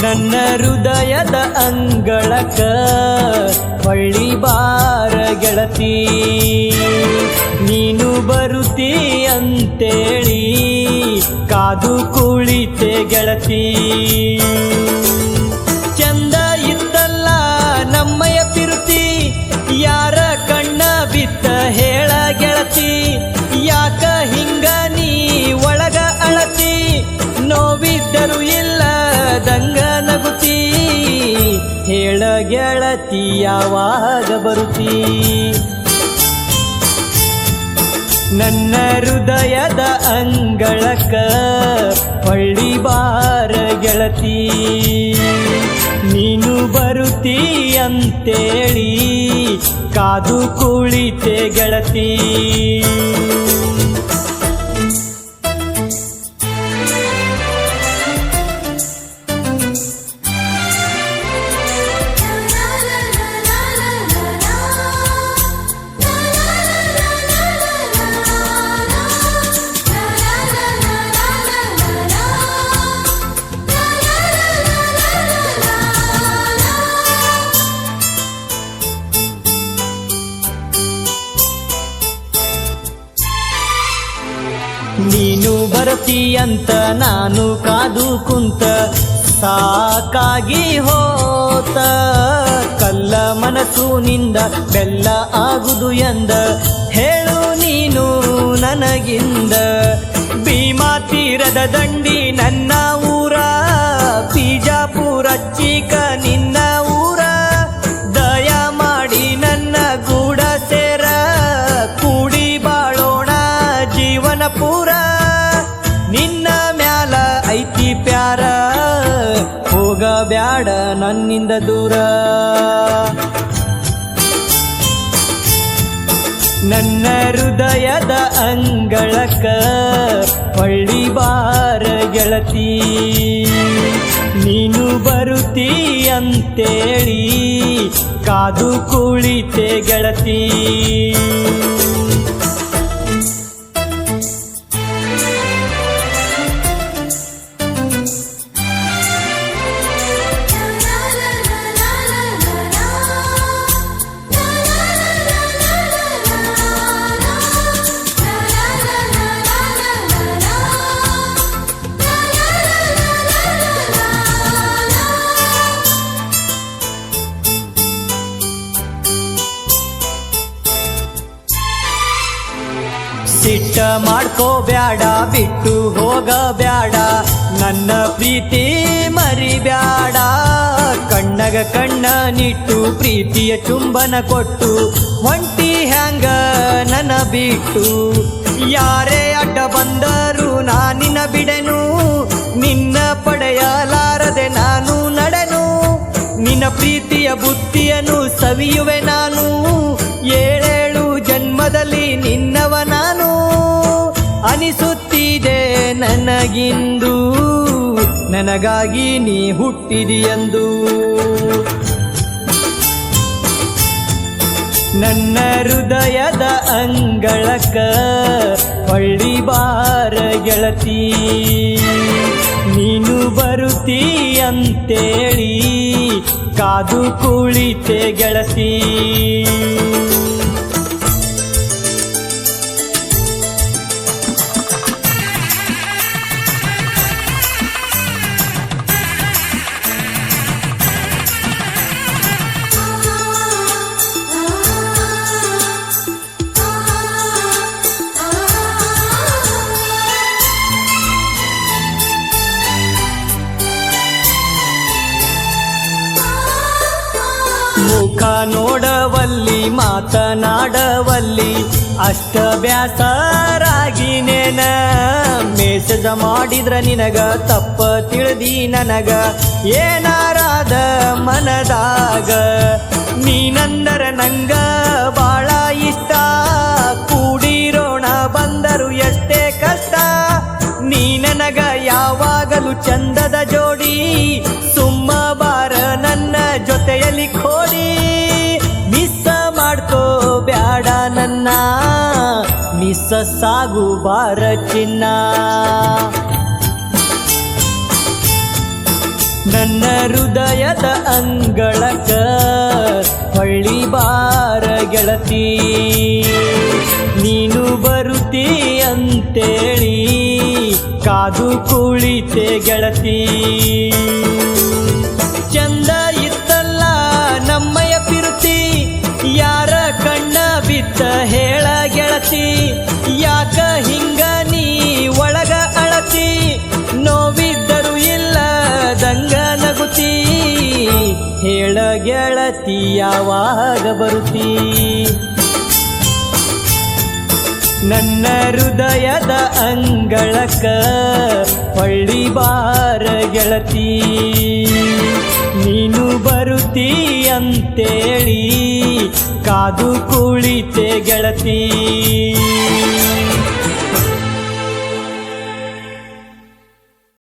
ನನ್ನ ಹೃದಯದ ಅಂಗಳಕ ಹೊಳ್ಳಿ ಬಾರ ಗೆಳತಿ, ನೀನು ಬರುತ್ತಿ ಅಂತೇಳಿ ಕಾದು ಕುಳಿತೆ ಗೆಳತಿ. ಚಂದ ಇತ್ತಲ್ಲ ನಮ್ಮಯ ಪಿರುತಿ, ಯಾರ ಕಣ್ಣ ಬಿತ್ತ ಹೇಳ ಗೆಳತಿ, ಯಾಕ ಹಿಂಗ ನೀ ಒಳಗ ಅಳತಿ, ನೋವಿದ್ದರು ಇಲ್ಲ ದಂಗ ನಗುತ್ತಿ, ಹೇಳ ಗೆಳತಿ ಯಾವಾಗ ಬರುತ್ತಿ. ನನ್ನ ಹೃದಯದ ಅಂಗಳಕ ಹೊಳ್ಳಿ ಬಾರ ಗೆಳತಿ, ನೀನು ಬರುತ್ತಿ ಅಂತೇಳಿ ಕಾದು ಕುಳಿತೆ ಗೆಳತಿ. ನೀನು ಬರತಿ ಅಂತ ನಾನು ಕಾದು ಕುಂತ ಸಾಕಾಗಿ ಹೋತ, ಕಲ್ಲ ಮನಸ್ಸು ನಿಂದ ಬೆಲ್ಲ ಆಗುದು ಎಂದ ಹೇಳು ನೀನು ನನಗಿಂದ. ಭೀಮಾ ತೀರದ ದಂಡಿ ನನ್ನ ಊರ, ಬಿಜಾಪುರ ಚೀಕ ನಿನ್ನ ಊರ, ದಯ ಮಾಡಿ ನನ್ನ ಗೂಡ ಸೇರ, ಕೂಡಿ ಬಾಳೋಣ ಜೀವನ ಪೂರ, ನಿನ್ನ ಮ್ಯಾಲ ಐತಿ ಪ್ಯಾರ, ಹೋಗ ಬ್ಯಾಡ ನನ್ನಿಂದ ದೂರ. ನನ್ನ ಹೃದಯದ ಅಂಗಳಕ ಹೊಳ್ಳಿ ಬಾರ ಗೆಳತಿ, ನೀನು ಬರುತ್ತಿ ಅಂತೇಳಿ ಕಾದು ಕುಳಿತೆ ಗೆಳತಿ. ಸಿಟ್ಟ ಮಾಡ್ಕೋಬ್ಯಾಡ, ಬಿಟ್ಟು ಹೋಗಬ್ಯಾಡ, ನನ್ನ ಪ್ರೀತಿ ಮರಿಬ್ಯಾಡ, ಕಣ್ಣಗ ಕಣ್ಣ ನಿಟ್ಟು ಪ್ರೀತಿಯ ಚುಂಬನ ಕೊಟ್ಟು ಹೊಂಟಿ ಹ್ಯಾಂಗ ನನ್ನ ಬಿಟ್ಟು. ಯಾರೇ ಅಡ್ಡ ಬಂದರು ನಾನಿನ ಬಿಡೆನು, ನಿನ್ನ ಪಡೆಯಲಾರದೆ ನಾನು ನಡೆನು, ನಿನ್ನ ಪ್ರೀತಿಯ ಬುತ್ತಿಯನ್ನು ಸವಿಯುವೆ ನಾನು, ಏಳೇಳು ಜನ್ಮದಲ್ಲಿ ನಿನ್ನವ ನಾನು, ಅನಿಸುತ್ತಿದೆ ನನಗಿಂದು ನನಗಾಗಿ ನೀ ಹುಟ್ಟಿದಿಯಂದು. ನನ್ನ ಹೃದಯದ ಅಂಗಳಕ ಹೊಳ್ಳಿ ಬಾರ ಗೆಳತಿ, ನೀನು ಬರುತ್ತಿ ಅಂತೇಳಿ ಕಾದು ಕುಳಿತೆ ಗೆಳತಿ. ಮುಖ ನೋಡವಲ್ಲಿ ಮಾತನಾಡವಲ್ಲಿ ಅಷ್ಟ ಬ್ಯಾಸರಾಗಿನೇನ, ಮೆಸೇಜ ಮಾಡಿದ್ರ ನಿನಗ ತಪ್ಪ ತಿಳಿದಿ ನನಗ ಏನಾರಾದ ಮನದಾಗ, ನೀನಂದರ ನಂಗ ಬಾಳ ಇಷ್ಟ, ಕೂಡಿರೋಣ ಬಂದರು ಎಷ್ಟೇ ಕಷ್ಟ, ನೀ ನನಗ ಯಾವಾಗಲೂ ಚಂದದ ಜೋಡಿ, ಸುಮ್ಮ ಬಾರ ನನ್ನ ಜೊತೆಯಲ್ಲಿ ಕೋಡಿ, ಮಿಸ್ ಮಾಡ್ಕೋ ಬ್ಯಾಡ ನನ್ನ, ಮಿಸ್ ಸಾಗು ಬಾರ ಚಿನ್ನ. ನನ್ನ ಹೃದಯದ ಅಂಗಳಕ ಹೊಳ್ಳಿ ಬಾರ ಗೆಳತಿ ನೀನು ಬರುತ್ತಿ ಅಂತೇಳಿ ಕಾದು ಕುಳಿತೆ ಗೆಳತಿ ಚಂದ ಇತ್ತಲ್ಲ ನಮ್ಮಯ ಪಿರುತಿ ಯಾರ ಕಣ್ಣ ಬಿತ್ತ ಹೇಳ ಗೆಳತಿ ಯಾಕ ಹಿಂಗ ನೀ ಒಳಗ ಅಳತಿ ನೋವಿದ್ದರು ಇಲ್ಲ ದಂಗ ನಗುತ್ತಿ ಹೇಳ ಗೆಳತಿ ಯಾವಾಗ ಬರುತ್ತಿ ನನ್ನ ಹೃದಯದ ಅಂಗಳಕ ಹೊಳ್ಳಿ ಬಾರ ಗೆಳತಿ ನೀನು ಬರುತ್ತಿ ಅಂತೇಳಿ ಕಾದು ಕುಳಿತೆ ಗೆಳತಿ